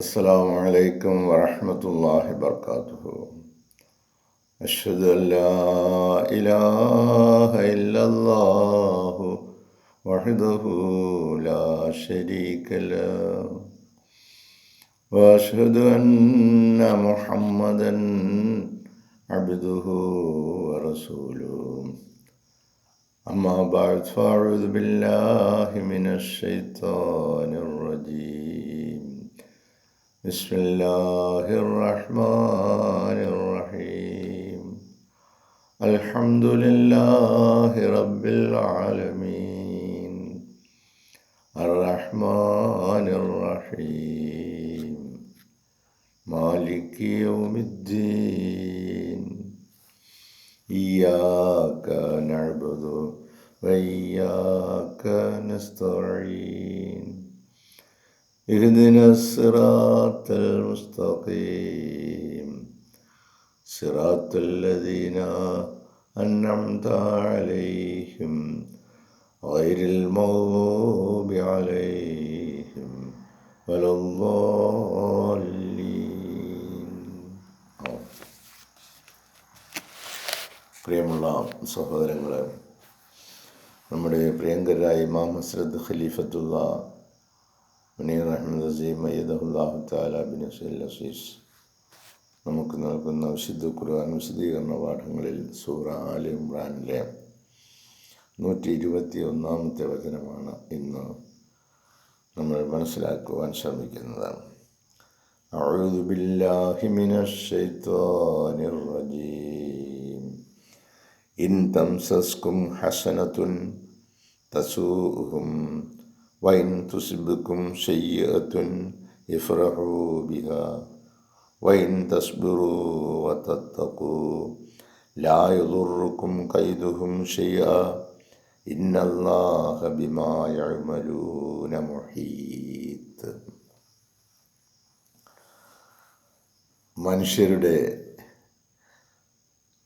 السلام عليكم ورحمة الله وبركاته. أشهد أن لا إله إلا الله وحده لا شريك له وأشهد أن محمدا عبده ورسوله. أما بعد فأعوذ بالله من الشيطان الرجيم. بسم الله الرحمن الرحيم. الحمد لله رب العالمين الرحمن الرحيم مالك يوم الدين. إياك نعبد وإياك نستعين. اهدنا الصراط المستقيم صراط الذين أنعمت عليهم غير المغضوب عليهم ولا الضالين. പ്രിയമുള്ള സഹോദരങ്ങളെ, നമ്മുടെ പ്രിയങ്കരായ ഇമാം ഹസ്രത്ത് ഖലീഫത്തുള്ള മുനീർ അഹമ്മദ് അസീം അയ്യദഹുല്ലാഹു തആല ബിൻ നസ്രിൽ അസീസ് നമുക്ക് നൽകുന്ന വിശുദ്ധ ഖുർആൻ വിശദീകരണ പാഠങ്ങളിൽ സൂറ ആലി ഇംറാനിലെ 121 വചനമാണ് ഇന്ന് നമ്മൾ മനസ്സിലാക്കുവാൻ ശ്രമിക്കുന്നത്. അഊദു ബില്ലാഹി മിനശ് ശൈത്വാനിർ റജീം. ഇൻ തംസസ്കും ഹസനത്തുൻ തസൂഉഹും വൈൻ തുസിബ്കും സയ്യിഅത്തുൻ യഫ്റഹൂ ബിഹാ വൈൻ തസ്ബിറൂ വതത്തഖൂ ലാ യദുർറുക്കും കൈദുഹും ശൈആ ഇന്നല്ലാഹ ബിമാ യഅമലൂന മുഹീത്ത്. മനുഷ്യരുടെ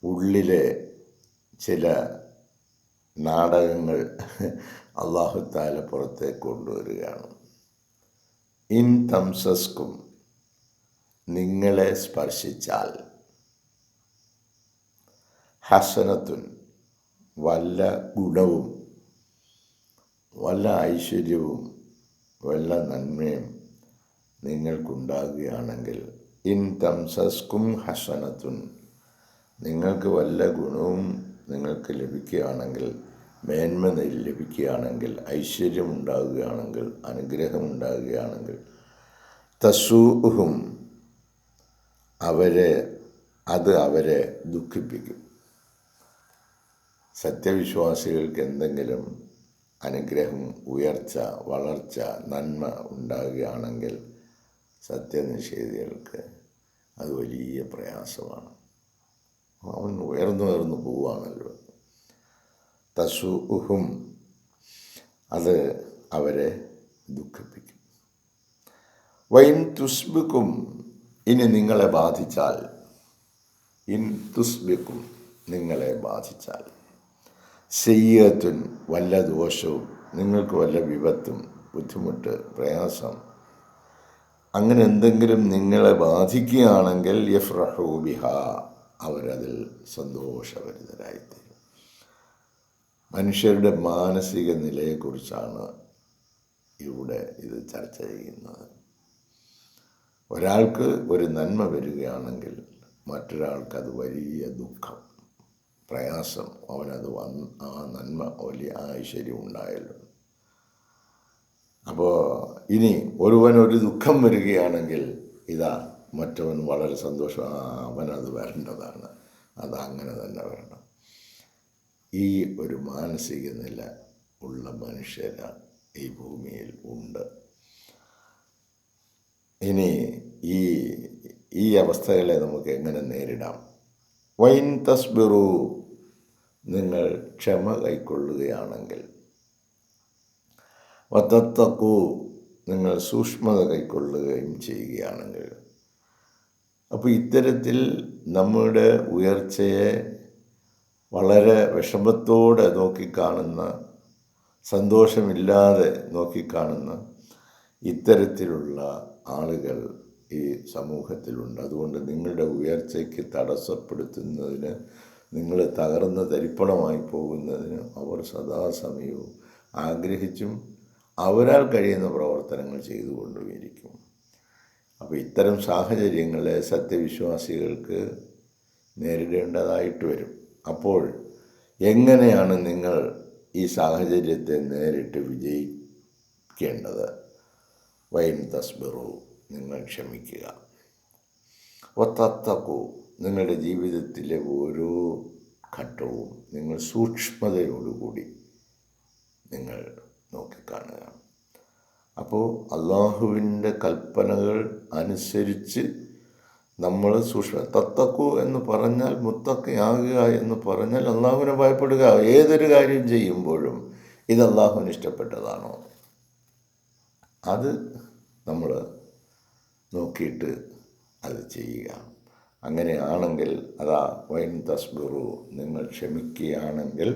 ഉള്ളിലെ ചില നാടകങ്ങൾ അല്ലാഹു തആല പുറത്തേക്ക് കൊണ്ടുവരികയാണ്. ഇൻ തംസസ്കും, നിങ്ങളെ സ്പർശിച്ചാൽ, ഹസനത്തുൻ, വല്ല ഗുണവും വല്ല ഐശ്വര്യവും വല്ല നന്മയും നിങ്ങൾക്കുണ്ടാകുകയാണെങ്കിൽ, ഇൻ തംസസ്കും ഹസനത്തുൻ, നിങ്ങൾക്ക് വല്ല ഗുണവും നിങ്ങൾക്ക് ലഭിക്കുകയാണെങ്കിൽ, മേന്മ ലഭിക്കുകയാണെങ്കിൽ, ഐശ്വര്യമുണ്ടാകുകയാണെങ്കിൽ, അനുഗ്രഹമുണ്ടാകുകയാണെങ്കിൽ, തസൂഉഹും, അവരെ ദുഃഖിപ്പിക്കും. സത്യവിശ്വാസികൾക്ക് എന്തെങ്കിലും അനുഗ്രഹം, ഉയർച്ച, വളർച്ച, നന്മ ഉണ്ടാകുകയാണെങ്കിൽ സത്യനിഷേധികൾക്ക് അത് വലിയ പ്രയാസമാണ്. അവൻ ഉയർന്നു പോവുകയാണല്ലോ. തസൂഉഹും, അത് അവരെ ദുഃഖിപ്പിക്കും. വൈൻ തുസ്ബിക്കും, ഇനി നിങ്ങളെ ബാധിച്ചാൽ, ഇൻ തുസ്ബിക്കും, നിങ്ങളെ ബാധിച്ചാൽ, സയ്യിഅത്തുൻ, വല്ല ദോഷവും, നിങ്ങൾക്ക് വല്ല വിപത്തും, ബുദ്ധിമുട്ട്, പ്രയാസം, അങ്ങനെ എന്തെങ്കിലും നിങ്ങളെ ബാധിക്കുകയാണെങ്കിൽ, യഫ്റഹൂ ബിഹാ, അവരതിൽ സന്തോഷഭരിതരായിത്തീരും. മനുഷ്യരുടെ മാനസിക നിലയെക്കുറിച്ചാണ് ഇവിടെ ഇത് ചർച്ച ചെയ്യുന്നത്. ഒരാൾക്ക് ഒരു നന്മ വരികയാണെങ്കിൽ മറ്റൊരാൾക്ക് അത് വലിയ ദുഃഖം, പ്രയാസം. അവനത് ആ നന്മ വലിയ ഐശ്വര്യം ഉണ്ടായല്ലോ. അപ്പോൾ ഇനി ഒരുവനൊരു ദുഃഖം വരികയാണെങ്കിൽ, ഇതാ മറ്റവൻ വളരെ സന്തോഷം, അവനത് വരേണ്ടതാണ്, അതങ്ങനെ തന്നെ വരണം. ഈ ഒരു മാനസിക നില ഉള്ള മനുഷ്യരാണ് ഈ ഭൂമിയിൽ ഉണ്ട്. ഇനി ഈ അവസ്ഥകളെ നമുക്ക് എങ്ങനെ നേരിടാം? വൈൻ തസ്ബിറൂ, നിങ്ങൾ ക്ഷമ കൈക്കൊള്ളുകയാണെങ്കിൽ, വതത്തഖൂ, നിങ്ങൾ സൂക്ഷ്മത കൈക്കൊള്ളുകയും ചെയ്യുകയാണെങ്കിൽ. അപ്പോൾ ഇത്തരത്തിൽ നമ്മുടെ ഉയർച്ചയെ വളരെ വിഷമത്തോടെ നോക്കിക്കാണുന്ന, സന്തോഷമില്ലാതെ നോക്കിക്കാണുന്ന ഇത്തരത്തിലുള്ള ആളുകൾ ഈ സമൂഹത്തിലുണ്ട്. അതുകൊണ്ട് നിങ്ങളുടെ ഉയർച്ചയ്ക്ക് തടസ്സപ്പെടുത്തുന്നതിന്, നിങ്ങൾ തകർന്ന് തരിപ്പണമായി പോകുന്നതിന് അവർ സദാസമയവും ആഗ്രഹിച്ചും അവരാൽ കഴിയുന്ന പ്രവർത്തനങ്ങൾ ചെയ്തുകൊണ്ടുമിരിക്കും. അപ്പോൾ ഇത്തരം സാഹചര്യങ്ങളെ സത്യവിശ്വാസികൾക്ക് നേരിടേണ്ടതായിട്ട് വരും. അപ്പോൾ എങ്ങനെയാണ് നിങ്ങൾ ഈ സാഹചര്യത്തെ നേരിട്ട് വിജയിക്കേണ്ടത്? വൈൻ തസ്ബിറു, നിങ്ങൾ ക്ഷമിക്കുക. വത്തഖൂ, നിങ്ങളുടെ ജീവിതത്തിലെ ഓരോ ഘട്ടവും നിങ്ങൾ സൂക്ഷ്മതയോടുകൂടി നിങ്ങൾ നോക്കിക്കാണുക. അപ്പോൾ അള്ളാഹുവിൻ്റെ കൽപ്പനകൾ അനുസരിച്ച് നമ്മൾ തത്തക്കു എന്ന് പറഞ്ഞാൽ, മുത്തക്കയാകുക എന്ന് പറഞ്ഞാൽ അള്ളാഹുവിനെ ഭയപ്പെടുക. ഏതൊരു കാര്യം ചെയ്യുമ്പോഴും ഇത് അള്ളാഹുവിന് ഇഷ്ടപ്പെട്ടതാണോ അത് നമ്മൾ നോക്കിയിട്ട് അത് ചെയ്യുക. അങ്ങനെയാണെങ്കിൽ അതാ വൈൻ തസ്ബിറു, നിങ്ങൾ ക്ഷമിക്കുകയാണെങ്കിൽ,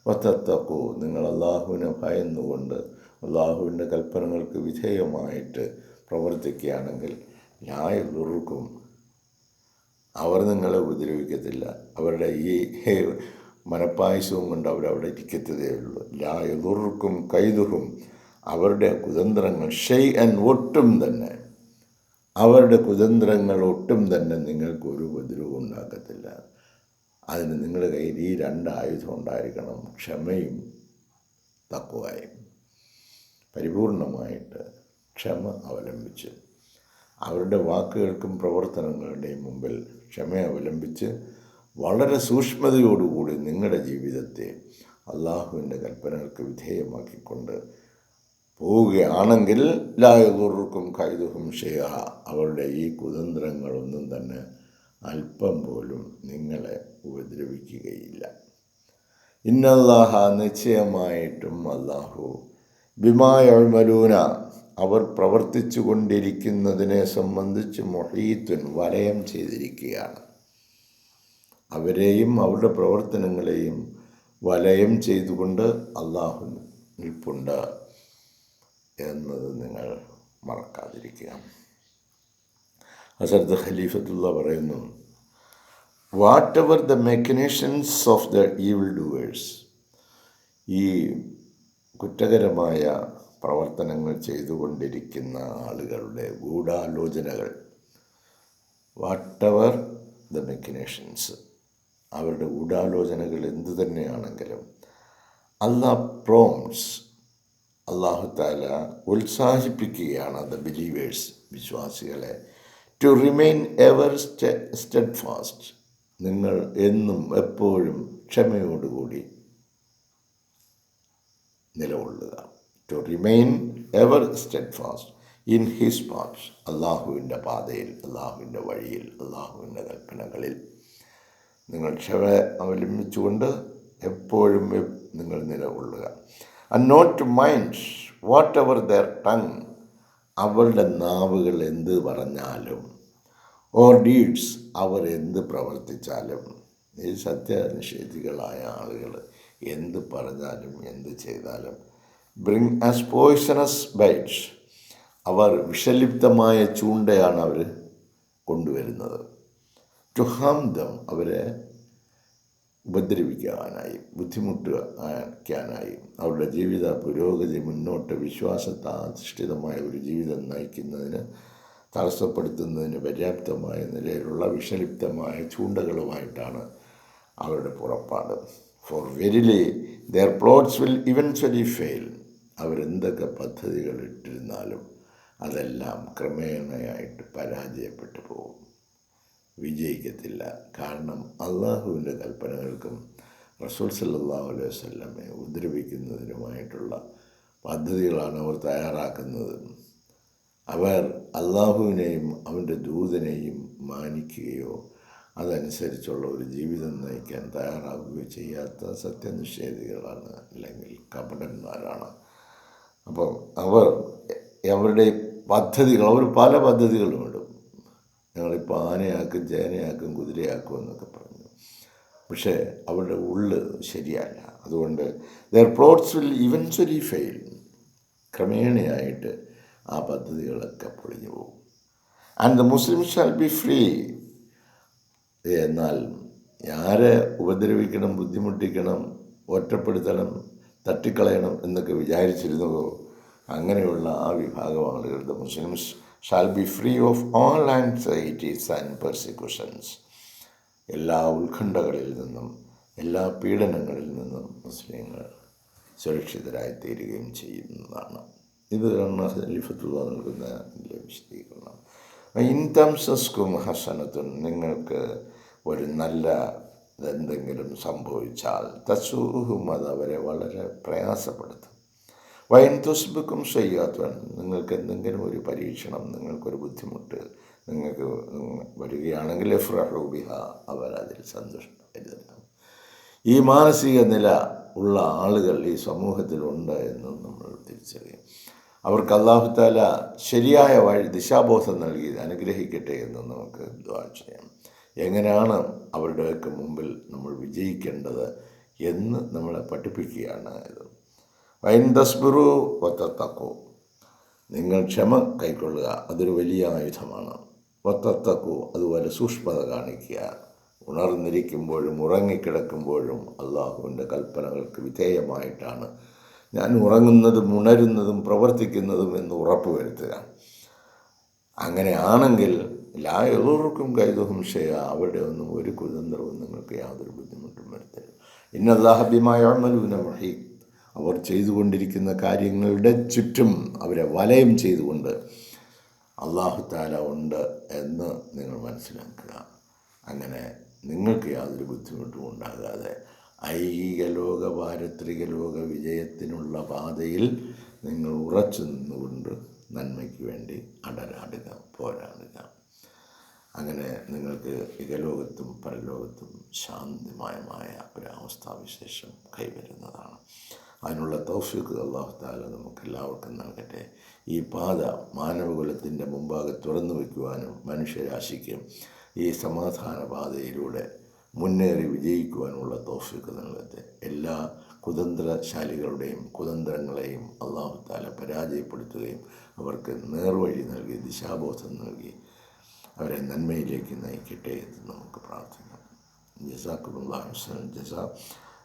വത്തഖൂ, നിങ്ങൾ അള്ളാഹുവിനെ ഭയന്നുകൊണ്ട് അള്ളാഹുവിൻ്റെ കൽപ്പനകൾക്ക് വിധേയമായിട്ട് പ്രവർത്തിക്കുകയാണെങ്കിൽ, ലാ യദുറുക്കും, അവർ നിങ്ങളെ ഉപദ്രവിക്കത്തില്ല. അവരുടെ ഈ മനപ്പായസവും കൊണ്ട് അവരവിടെ ഇരിക്കത്തതേ ഉള്ളൂ. ലാ യദുറുക്കും കൈദുഹും, അവരുടെ കുതന്ത്രങ്ങൾ ഷൈഅൻ, ഒട്ടും തന്നെ അവരുടെ കുതന്ത്രങ്ങൾ ഒട്ടും തന്നെ നിങ്ങൾക്കൊരു ഉപദ്രവവും ഉണ്ടാക്കത്തില്ല. അതിന് നിങ്ങളുടെ കയ്യിൽ ഈ 2 ആയുധം ഉണ്ടായിരിക്കണം: ക്ഷമയും തഖ്വയും. പരിപൂർണമായിട്ട് ക്ഷമ അവലംബിച്ച്, അവരുടെ വാക്കുകൾക്കും പ്രവർത്തനങ്ങളുടെയും മുമ്പിൽ ക്ഷമ അവലംബിച്ച് വളരെ സൂക്ഷ്മതയോടുകൂടി നിങ്ങളുടെ ജീവിതത്തെ അള്ളാഹുവിൻ്റെ കൽപ്പനകൾക്ക് വിധേയമാക്കിക്കൊണ്ട് പോവുകയാണെങ്കിൽ, ലാ യദുറുക്കും കൈദുഹും ഷൈഅ, അവരുടെ ഈ കുതന്ത്രങ്ങളൊന്നും തന്നെ അല്പം പോലും നിങ്ങളെ ഉപദ്രവിക്കുകയില്ല. ഇന്നല്ലാഹ, നിശ്ചയമായിട്ടും അല്ലാഹു, ബിമാ യഅ്മലൂന, അവർ പ്രവർത്തിച്ചു കൊണ്ടിരിക്കുന്നതിനെ സംബന്ധിച്ച് മുഹീത്തുൻ, വലയം ചെയ്തിരിക്കുകയാണ്. അവരെയും അവരുടെ പ്രവർത്തനങ്ങളെയും വലയം ചെയ്തുകൊണ്ട് അല്ലാഹു നിൽപ്പുണ്ട് എന്നത് നിങ്ങൾ മറക്കാതിരിക്കുക. ഹസരത്ത് ഖലീഫത്തുള്ള പറയുന്നു, whatever the machinations of the evil doers, ഈ കുറ്റകരമായ പ്രവർത്തനങ്ങൾ ചെയ്തുകൊണ്ടിരിക്കുന്ന ആളുകളുടെ ഗൂഢാലോചനകൾ, വാട്ട് എവർ ദ മെക്കനേഷൻസ്, അവരുടെ ഗൂഢാലോചനകൾ എന്തു തന്നെയാണെങ്കിലും, അല്ലാഹ് പ്രോംസ്, അല്ലാഹു തആല ഉത്സാഹിപ്പിക്കുകയാണ് ദ ബിലീവേഴ്സ്, വിശ്വാസികളെ, ടു റിമെയിൻ എവർ സ്റ്റെഡ്ഫാസ്റ്റ്, നിങ്ങൾ എന്നും എപ്പോഴും ക്ഷമയോടുകൂടി നിലകൊള്ളുക. To remain ever steadfast in his path, അള്ളാഹുവിൻ്റെ പാതയിൽ, അള്ളാഹുവിൻ്റെ വഴിയിൽ, അള്ളാഹുവിൻ്റെ കൽപ്പനകളിൽ നിങ്ങൾ ക്ഷമ അവലംബിച്ചുകൊണ്ട് എപ്പോഴും നിങ്ങൾ നിലകൊള്ളുക. And not to mind whatever their tongue, അവരുടെ നാവുകൾ എന്ത് പറഞ്ഞാലും, ഓർ ഡീഡ്സ്, അവർ എന്ത് പ്രവർത്തിച്ചാലും. ഈ സത്യനിഷേധികളായ ആളുകൾ എന്ത് പറഞ്ഞാലും എന്ത് ചെയ്താലും, ബ്രിങ് ആസ് പോയ്സണസ് ബൈറ്റ്സ്, അവർ വിഷലിപ്തമായ ചൂണ്ടയാണ് അവർ കൊണ്ടുവരുന്നത്. ടു ഹാം ദം, അവരെ ഉപദ്രവിക്കാനായി, ബുദ്ധിമുട്ടിക്കാനായി, അവരുടെ ജീവിത പുരോഗതി, മുന്നോട്ട് വിശ്വാസത്താധിഷ്ഠിതമായ ഒരു ജീവിതം നയിക്കുന്നതിന് തടസ്സപ്പെടുത്തുന്നതിന് പര്യാപ്തമായ നിലയിലുള്ള വിഷലിപ്തമായ ചൂണ്ടകളുമായിട്ടാണ് അവരുടെ പുറപ്പാട്. For verily their plots will eventually fail, അവരെന്തൊക്കെ പദ്ധതികൾ ഇട്ടിരുന്നാലും അതെല്ലാം ക്രമേണയായിട്ട് പരാജയപ്പെട്ടു പോകും, വിജയിക്കത്തില്ല. കാരണം അള്ളാഹുവിൻ്റെ കൽപ്പനകൾക്കും റസൂൽ സല്ലല്ലാഹു അലൈഹി വസല്ലമയെ ഉപദ്രവിക്കുന്നതിനുമായിട്ടുള്ള പദ്ധതികളാണ് അവർ തയ്യാറാക്കുന്നത്. അവർ അള്ളാഹുവിനെയും അവൻ്റെ ദൂതനെയും മാനിക്കുകയോ അതനുസരിച്ചുള്ള ഒരു ജീവിതം നയിക്കാൻ തയ്യാറാവുകയോ ചെയ്യാത്ത സത്യനിഷേധികളാണ്, അല്ലെങ്കിൽ കപടന്മാരാണ്. അപ്പം അവരുടെ പദ്ധതികൾ, അവർ പല പദ്ധതികളും ഇടും. ഞങ്ങളിപ്പോൾ ആനയാക്കും, ചേനയാക്കും, കുതിരയാക്കും എന്നൊക്കെ പറഞ്ഞു. പക്ഷേ അവരുടെ ഉള്ള് ശരിയല്ല. അതുകൊണ്ട് their plots will eventually fail, ക്രമേണയായിട്ട് ആ പദ്ധതികളൊക്കെ പൊളിഞ്ഞു പോകും. And the Muslim shall be free. എന്നാൽ ആരെ ഉപദ്രവിക്കണം, ബുദ്ധിമുട്ടിക്കണം, ഒറ്റപ്പെടുത്തണം, തട്ടിക്കളയണം എന്നൊക്കെ വിചാരിച്ചിരുന്നുവോ അങ്ങനെയുള്ള ആ വിഭാഗം ആളുകൾ, the Muslims shall be free of all anxieties and persecutions. എല്ലാ ഉത്കണ്ഠകളിൽ നിന്നും എല്ലാ പീഡനങ്ങളിൽ നിന്നും മുസ്ലിങ്ങൾ സുരക്ഷിതരായി തീരുകയും ചെയ്യുന്നതാണ്. ഇത് ഖലീഫത്തുള്ള നൽകുന്ന വിശദീകരണം. ഇൻ തംസസ്കും ഹസനത്തുൻ, നിങ്ങൾക്ക് ഒരു നല്ല എന്തെങ്കിലും സംഭവിച്ചാൽ തസൂഹും, അത് അവരെ വളരെ പ്രയാസപ്പെടുത്തും. വൈൻ തുസ്ബുക്കും സയ്യാത്തുൻ, നിങ്ങൾക്ക് എന്തെങ്കിലും ഒരു പരീക്ഷണം, നിങ്ങൾക്കൊരു ബുദ്ധിമുട്ട് നിങ്ങൾക്ക് വരികയാണെങ്കിൽ ഇഫ്റഹു ബിഹ, അവരതിൽ സന്തുഷ്ടരാകും. ഈ മാനസിക നില ഉള്ള ആളുകൾ ഈ സമൂഹത്തിലുണ്ട് എന്ന് നമ്മൾ തിരിച്ചറിയും. അവർക്ക് അല്ലാഹു തആല ശരിയായ വഴി, ദിശാബോധം നൽകി അനുഗ്രഹിക്കട്ടെ എന്ന് നമുക്ക് ദുആ ചെയ്യാം. എങ്ങനെയാണ് അവരുടെയൊക്കെ മുമ്പിൽ നമ്മൾ വിജയിക്കേണ്ടത് എന്ന് നമ്മളെ പഠിപ്പിക്കുകയാണ് ഇത്. വൈൻ തസ്ബിറു വതത്തഖു, നിങ്ങൾ ക്ഷമ കൈക്കൊള്ളുക, അതൊരു വലിയ ആയുധമാണ്. വതത്തഖു, അതുപോലെ സൂക്ഷ്മത കാണിക്കുക. ഉണർന്നിരിക്കുമ്പോഴും ഉറങ്ങിക്കിടക്കുമ്പോഴും അള്ളാഹുവിൻ്റെ കൽപ്പനകൾക്ക് വിധേയമായിട്ടാണ് ഞാൻ ഉറങ്ങുന്നതും ഉണരുന്നതും പ്രവർത്തിക്കുന്നതും എന്ന് ഉറപ്പുവരുത്തുക. അങ്ങനെയാണെങ്കിൽ ലാ യദുറുക്കും കൈദുഹും ഷൈഅ, അവരുടെ ഒന്നും ഒരു കുതന്ത്രവും നിങ്ങൾക്ക് യാതൊരു ബുദ്ധിമുട്ടും വരുത്തരുത്. ഇന്നല്ലാഹ ബിമാ യഅമലൂന മുഹീത്ത്, അവർ ചെയ്തുകൊണ്ടിരിക്കുന്ന കാര്യങ്ങളുടെ ചുറ്റും അവരെ വലയം ചെയ്തുകൊണ്ട് അല്ലാഹു തആല ഉണ്ട് എന്ന് നിങ്ങൾ മനസ്സിലാക്കുക. അങ്ങനെ നിങ്ങൾക്ക് യാതൊരു ബുദ്ധിമുട്ടും ഉണ്ടാകാതെ ഐഹിക ലോക പാരത്രിക ലോക വിജയത്തിനുള്ള പാതയിൽ നിങ്ങൾ ഉറച്ചു നിന്നുകൊണ്ട് നന്മയ്ക്ക് വേണ്ടി അടരാടുക, പോരാടുക. അങ്ങനെ നിങ്ങൾക്ക് ഇഹലോകത്തും പരലോകത്തും ശാന്തിമയമായ ഒരവസ്ഥാവിശേഷം കൈവരുന്നതാണ്. അതിനുള്ള തൗഫീഖ് അല്ലാഹു തആല നമുക്കെല്ലാവർക്കും നൽകട്ടെ. ഈ പാത മാനവകുലത്തിൻ്റെ മുമ്പാകെ തുറന്നു വയ്ക്കുവാനും മനുഷ്യരാശിക്ക് ഈ സമാധാന പാതയിലൂടെ മുന്നേറി വിജയിക്കുവാനുള്ള തൗഫീഖ് നൽകട്ടെ. എല്ലാ കുതന്ത്രശാലികളുടെയും കുതന്ത്രങ്ങളെയും അല്ലാഹു തആല പരാജയപ്പെടുത്തുകയും അവർക്ക് നേർവഴി നൽകി ദിശാബോധം നൽകി അവരെ നന്മയിലേക്ക് നയിക്കട്ടെ എന്ന് നമുക്ക് പ്രാർത്ഥിക്കാം. ജസാക്കുമുല്ലാഹു ഹുസ്നൽ ജസാ.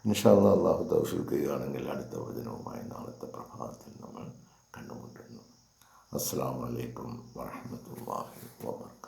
ഇൻഷാ അല്ലാഹ് അല്ലാഹു തൗഫീഖ് ചെയ്യുകയാണെങ്കിൽ അടുത്ത വചനവുമായി നാളത്തെ പ്രഭാതത്തിൽ നമ്മൾ കണ്ടുമുട്ടുന്നു. അസ്സലാമു അലൈക്കും വറഹ്മത്തുള്ളാഹി വബറകാതുഹു.